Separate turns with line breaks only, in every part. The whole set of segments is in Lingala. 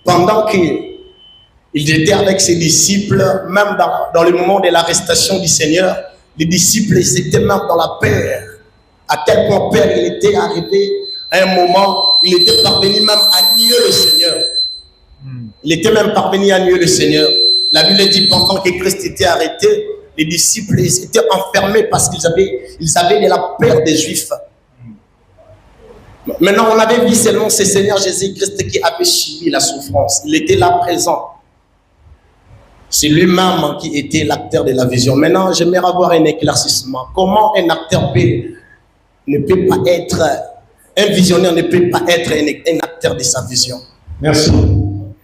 pendant qu'il était avec ses disciples, même dans le moment de l'arrestation du Seigneur, les disciples étaient même dans la peur. À quel point peur il était arrivé à un moment, il était parvenu même à nier le Seigneur. Il était même parvenu à nier le Seigneur. La Bible dit pendant que Christ était arrêté, les disciples étaient enfermés parce qu'ils avaient de la peur des Juifs. Maintenant, on avait vu seulement ce Seigneur Jésus-Christ qui avait subi la souffrance. Il était là présent. C'est lui-même qui était l'acteur de la vision. Maintenant, j'aimerais avoir un éclaircissement. Comment un acteur ne peut pas être, un visionnaire ne peut pas être un acteur de sa vision?
Merci.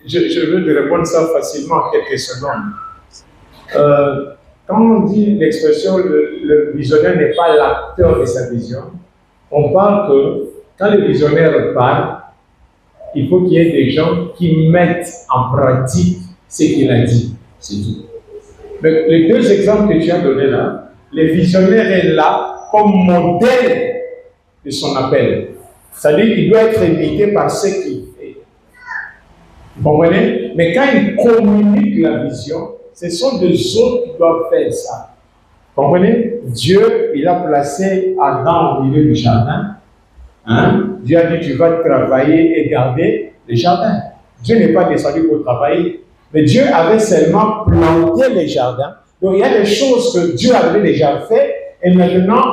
Je veux te répondre ça facilement en quelques secondes. Quand on dit l'expression le visionnaire n'est pas l'acteur de sa vision, on parle que quand le visionnaire parle, il faut qu'il y ait des gens qui mettent en pratique ce qu'il a dit. C'est tout. Les deux exemples que tu as donnés là, le visionnaire est là comme modèle de son appel. C'est-à-dire qu'il doit être imité par ce qu'il fait. Vous comprenez? Mais quand il communique la vision, ce sont des autres qui doivent faire ça. Vous comprenez? Dieu, il a placé Adam au milieu du jardin. Hein? Dieu a dit, tu vas travailler et garder le jardin. Dieu n'est pas descendu pour travailler. Mais Dieu avait seulement planté les jardins. Donc il y a des choses que Dieu avait déjà fait. Et maintenant,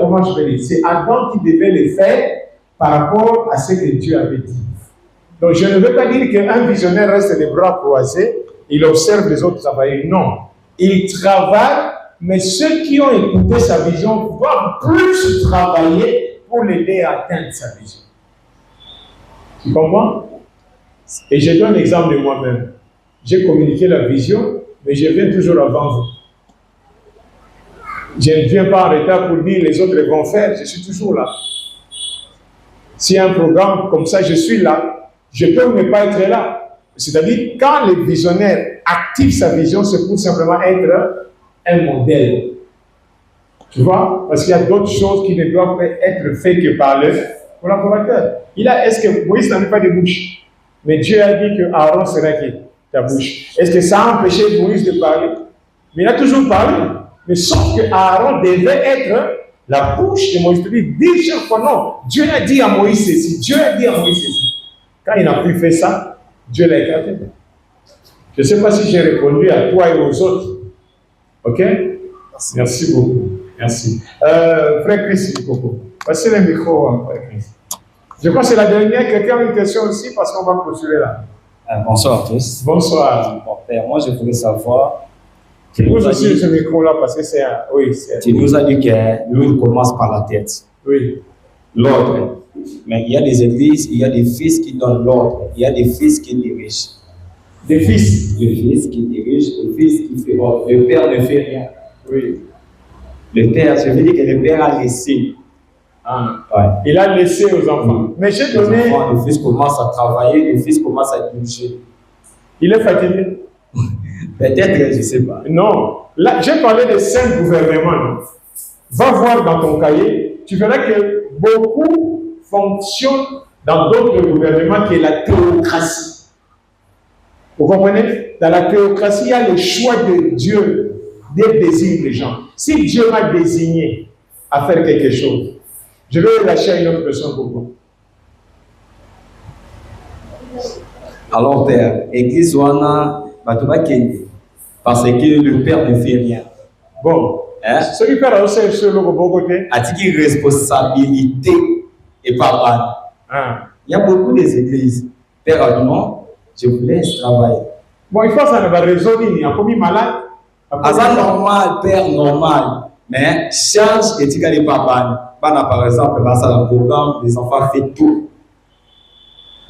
comment je vais dire? C'est Adam qui devait les faire par rapport à ce que Dieu avait dit. Donc je ne veux pas dire qu'un visionnaire reste les bras croisés, il observe les autres travailler. Non. Il travaille, mais ceux qui ont écouté sa vision doivent plus travailler pour l'aider à atteindre sa vision. Tu comprends? Et je donne l'exemple de moi-même. J'ai communiqué la vision, mais je viens toujours avant vous. Je ne viens pas en retard pour dire les autres vont faire, je suis toujours là. S'il y a un programme comme ça, je suis là. Je peux ne pas être là. C'est-à-dire, quand le visionnaire active sa vision, c'est pour simplement être un modèle. Tu vois? Parce qu'il y a d'autres choses qui ne doivent pas être faites que par le collaborateur. Est-ce que Moïse n'avait pas de bouche? Mais Dieu a dit que Aaron sera qui? Ta bouche. Est-ce que ça a empêché Moïse de parler? Mais il a toujours parlé. Mais sauf que Aaron devait être la bouche de Moïse. Dis chaque fois non. Dieu a dit à Moïse ceci. Dieu a dit à Moïse ceci. Quand il n'a plus fait ça, Dieu l'a écarté. Je ne sais pas si j'ai répondu à toi et aux autres. Ok? Merci beaucoup. Merci. Frère Chris, beaucoup. Passez le micro, Frère Chris. Je crois que c'est la dernière. Quelqu'un a une question aussi parce qu'on va clôturer là.
Bonsoir à tous.
Bonsoir.
Bon, Père, moi je voulais savoir.
Tu nous aussi ce micro-là parce que c'est un. Oui, c'est.
Tu nous as dit que l'huile commence par la tête.
Oui.
L'ordre. Mais il y a des églises, il y a des fils qui donnent l'ordre. Il y a des fils qui dirigent.
Des fils.
Le fils qui dirige, le fils qui fait ordre. Le père ne fait rien.
Oui.
Le père, je veux dire que le père a laissé.
Ah.
Ouais.
Il a laissé aux enfants. Mais j'ai donné.
Le fils commence à travailler, le fils commence à diriger.
Il est fatigué.
Peut-être, je ne sais pas.
Non. Là, j'ai parlé de 5 gouvernements. Va voir dans ton cahier, tu verras que beaucoup fonctionnent dans d'autres gouvernements qui est la théocratie. Vous comprenez? Dans la théocratie, il y a le choix de Dieu de désigner les gens. Si Dieu m'a désigné à faire quelque chose, je vais lâcher à une autre personne pour vous.
Alors, Père, Église Wana, parce que le Père ne fait rien.
Bon.
Hein?
Celui qui a aussi sur le bon côté.
A-t-il une responsabilité et pas mal? Il y a beaucoup d'églises. Père, non, je vous laisse travailler.
Bon, il faut ça ne va résoudre, il y a commis malade.
C'est normal, Père, normal. Mais change et tu gagnes pas mal. Par exemple, ça le programme, les enfants font tout.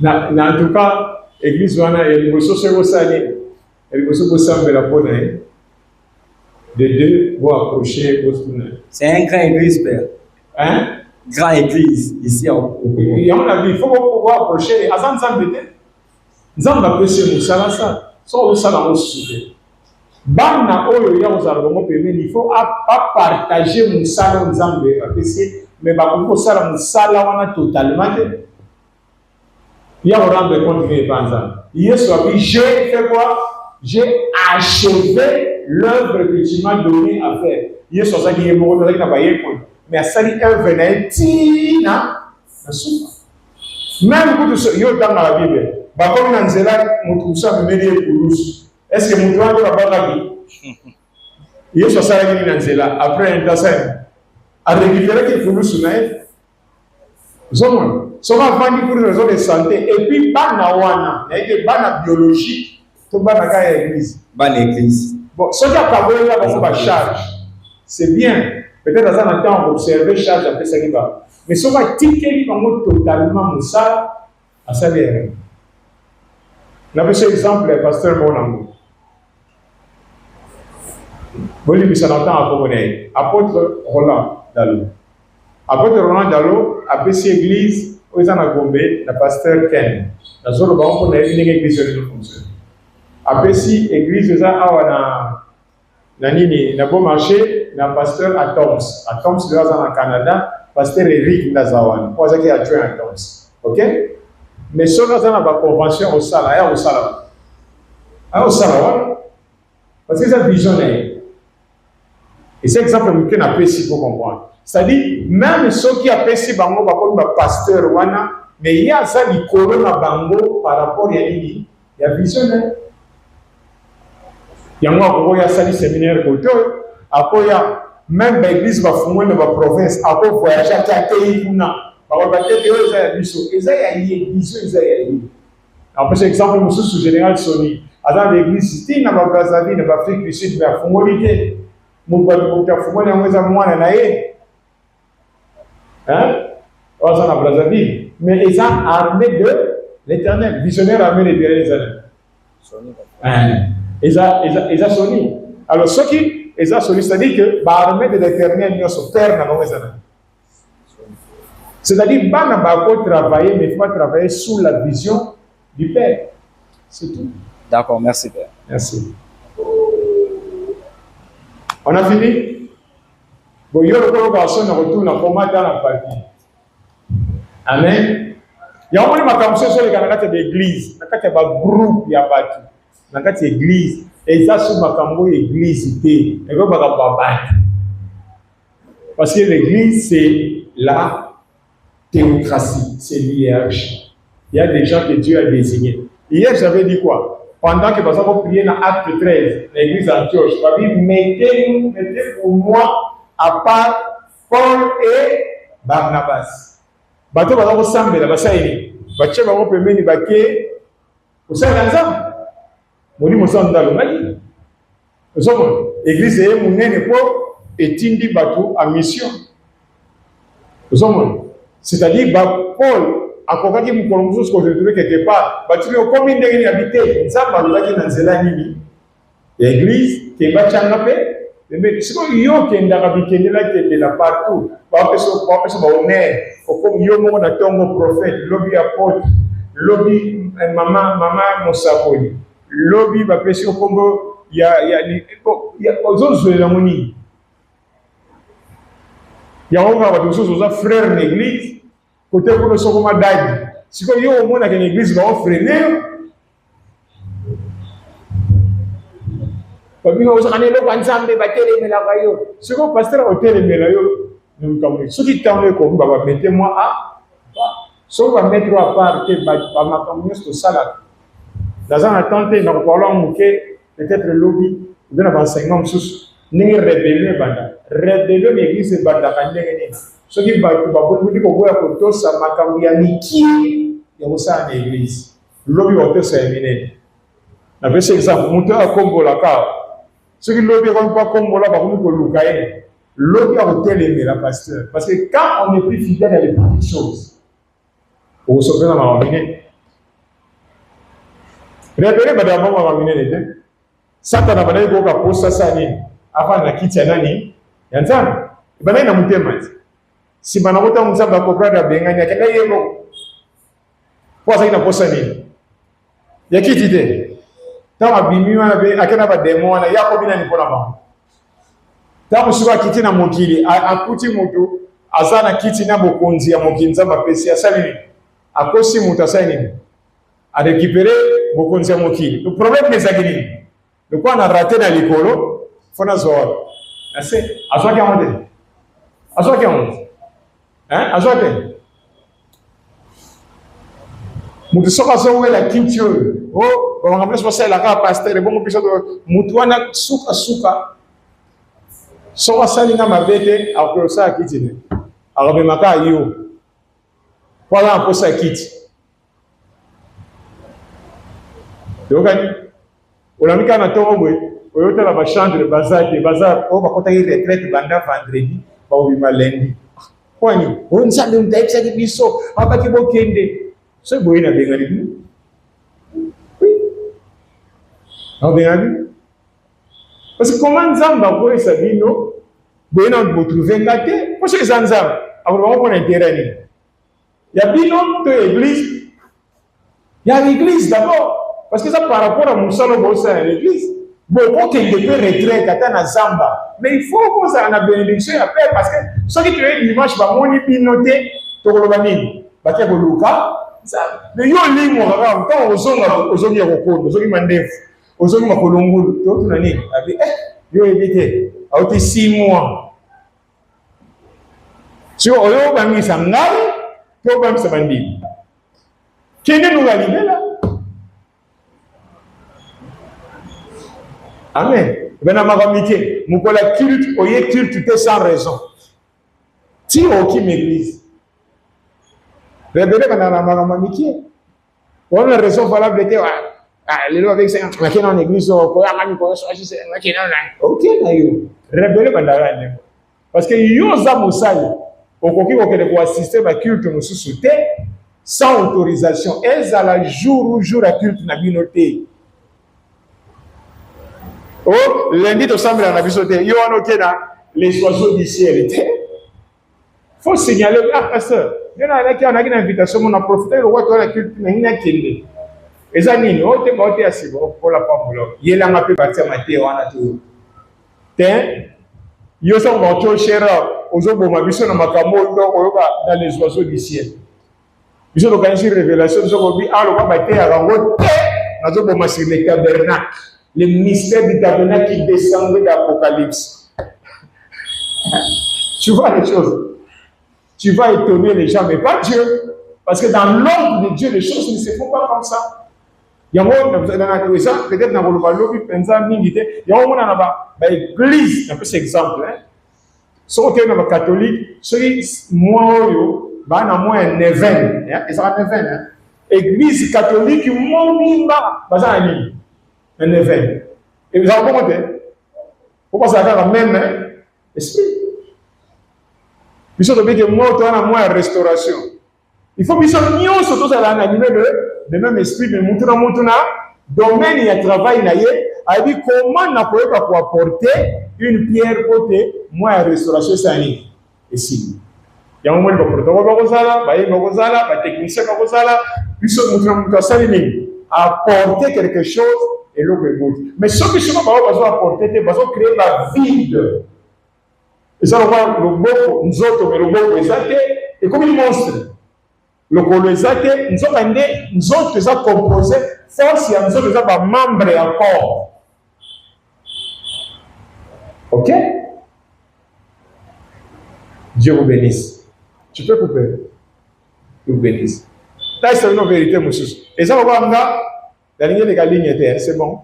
En tout cas, l'église Wana, elle me soucie au salé. Elle me soucie au salé de la bonne. De deux vont approcher au salé.
C'est un grand église, Père.
Hein?
Grand église, ici au
Il y a un avis, il faut pouvoir approcher. Azan Zambete. Zamba peut se moussala ça. Sans le salon au souffle. Bana oyo ya uzargomo pemé, il faut pas partager mon salon Zambé, mais bah pour ça la moussala wana totalement. Il y a rendre compte de Panza. Yesu a dit, j'ai fait quoi? J'ai achevé l'œuvre que tu m'as donné à faire. Yesu a dit, mais à sali œuvre n'a tina na souffre. Même quand tu yo dans la Bible, bah comme dans Zéla, mon ça me met des poulos. Est-ce que mon doigt doit pas la vie? Yesu a dit dans Zéla après un temps à récupérer que poulos naïf. Zomon, ça va vendre pour une raison de santé et puis bana wana, il y a des bana biologique, tout bana ka église.
Bana église.
Bon, ce qui a parlé là, on va charge. C'est bien. Peut-être dans un temps, on va observer charge après ça qui va. Mais ce qui va tirer totalement Moussa à sa vie. On a pris cet exemple, le pasteur Monango. Bon, il s'en entend à Comonay. Apôtre Roland Dalo. Apôtre Roland Dalo a pris cette église où ils en ont Gombe, le pasteur Ken. Dans ce moment, on a une église de fonctionner. Après si église ça na nini na bon marché na pasteur à Toms là dans Canada pasteur Eric Nazawan pour ça qui a joint à Toms. OK, mais sur là dans la convention au sala parce que ça visionnaire et c'est exemple que na pesi pour comprendre, c'est-à-dire même ceux qui a pesi bango ba comme pasteur wana mais il y a ça du corona bango par rapport à nini il y a visionnaire. Il y a un séminaire côté, après il y a même l'église va fonder dans la province, après voyager à pays pour na, parce que ils après c'est exemple monsieur sous général Sony, dans l'église c'était dans la Brazzaville, dans l'Afrique du Sud, mais fondé, mon père fondé en faisant moi na hein, dans la Brazzaville, mais ils ont armé de l'Éternel, visionnaire armé de l'Éternel. Ils ont sonné. Alors, ce qui ils ont sonné, c'est-à-dire que l'armée de l'Éternel nous sur terre dans nos c'est-à-dire qu'il faut travailler, mais il faut travailler sous la vision du Père. C'est tout.
D'accord, merci Père.
Merci. On a fini? Bon, il y a le garçon qui retourne dans la partie. Amen. Il y a un peu de sur les canaux d'église, il y a un groupe, il y a un dans cette église, et ça sur ma église, parce que l'église c'est la théocratie, c'est l'hierarchie. Il y a des gens que Dieu a désignés. Hier j'avais dit quoi? Pendant que nous avons prié dans Acte 13, l'église d'Antioche, je vais mettez pour moi à part Paul et Barnabas. Bateau va ensemble, la basaïni. Baché va reprendre les baquets au sein d'ensemble. Moni mosanda dans le Mali. L'église est monnaie pour étendre bateau en mission. C'est-à-dire Paul a convaincu mon colombo ce que je trouvais quelque part. Tu veux combien de gens habiter? Ça va là qui dans Zélanie. L'église qui va changaper. Mais si on y a qui est habité là qui est là partout. Pas que honneur. Comme yo mon na tongo prophète, lobby apôtre, lobby maman Mosapoli. Lobby va passer au Congo, il y a aux autres de la monnaie. Il y a des choses aux frères de l'église, côté pour le second d'Adi. Si vous avez au monde à l'église, va freiner. Parce que vous avez le ensemble de bataille de la rayo. Si vous passez au hôtel de la rayo, nous comme ceux qui t'ont comme va mettez-moi à. Sauf à mettre à part que ma communauté ça là. Dans un attente, nous parlons peut-être le lobby, nous avons enseignement sous nous rébellion banda. Rébellion l'église est banda kandengeni. Ce qui va vous dire que vous avez tout ça makambi amiki ya usa l'église. Lobby va tout ça éminé. Na verset exemple, monter à Congo la car. Ce qui lobby va pas Congo là va vous ko lukaye. Lobby va hôtel aimer la pasteur parce que quand on est plus fidèle à les petites choses. Vous savez dans ma minute. Rébellion badama ma minute. Satan a badai go ka posta sani. Avant la kiti nani yanzana ibana ina mutema si bana kota mzamba ko brada benganya kenda yego kwa sasa ina posa nini ya kiti de kama bimiwa be akena ba demo wana yako bina ni pona mama tamu suka kiti na mokili akuti mutu azana kiti na bokonzi ya mokinza mapesi ya salini akosi mutu asaini à récupérer vos conditions. Le problème c'est que le quoi on a raté dans l'école, faut nous voir. Assez, à soi qui a monté. À soi qui a monté. Hein? À soi qui a monté. Mutu soka sowe la culture. Oh, on ramène sur ça la carte pasteur et bon on peut mutu wana suka. Soka salinga mabete après ça kitine. Arabe maka yo. Voilà un peu ça kit. Donc on a mis kana tobo oyota la chambre de bazar o bakota yi retraite banda vendredi ba obima lundi. Kwani on nzambe mtaitsa kibiso abaki bokende. C'est bon, il a bien vu. Oui. On a bien vu. Parce que comment Zamba pour ça dit non? Bon, on a trouvé gâté. Parce que Zamba, alors on a intérêt. Il y a bien de l'église. Il y a l'église d'abord. Parce que ça par rapport à Moussa le Bossa à l'église. Bon, pour qu'il peut retraite à Zamba. Mais il faut qu'on ait la bénédiction après. Parce que ce qui est dimanche, va mon noté, tu le vas Luka. Mais yo limu kaka quand ozongi yakokondo ozongi mandefu ozongi makolongulu to tuna nini abi yo ebite auti 6 mois si oyo bangisa ngai to bangisa bandi kende no galibela amen bena makamite mukola culte oye culte te sans raison ti aucune église. Révélé pendant la maramamiquie. On a raison valable de les lois avec ça. On est en église, on ok, révélé pendant la nuit. Parce que Yosa Moussali, au coquille auquel on assister à culte nous sous-souté, sans autorisation. Elles à la jour à culte n'a bien noté. Oh, lundi, tu sembles en avis sauté. Yo, on a les oiseaux du ciel. Faut signaler, pasteur. Il y a une invitation, on a profité de la culture, mais il y a une et ça, il y a une assez bon pour la femme. Il y a un peu partir à mater, on a tout. Il y a un peu de cher aux autres, on a vu ça dans les oiseaux du ciel. Ils ont organisé une révélation, ils ont dit, ah, le roi Baté a rencontré, nous avons commencé le tabernacle, le mystère du tabernacle qui descendait d'Apocalypse. Tu vois les choses. Tu vas étonner les gens, mais pas Dieu. Parce que dans l'ordre de Dieu, les choses ne se font pas comme ça. Il y a un moment, peut-être dans le ballon, il y a un moment, l'église, un peu cet exemple. Si on est catholique, moi, il y a un événement. Et ça un événement. Église catholique, un événement. Et vous avez compris? Pourquoi ça fait la même esprit? Il faut que nous ayons une restauration. Il faut que nous ayons le même esprit, mais nous avons un domaine de travail. Comment on peut apporter une pierre côté moi restauration sanitaire ici. Il y a un moment où les techniciens apporter quelque chose et l'autre. Mais ce qui sont pas apporter, c'est créer la vide. Et ça, on voit le beau, nous autres, mais le beau, et comme il monstre, le colonisate, nous autres, composé, force, et nous autres, membres encore. Ok? Dieu vous bénisse. Tu peux couper. Dieu vous bénisse. Là, c'est une vérité, monsieur. Et ça, on va la ligne, c'est bon.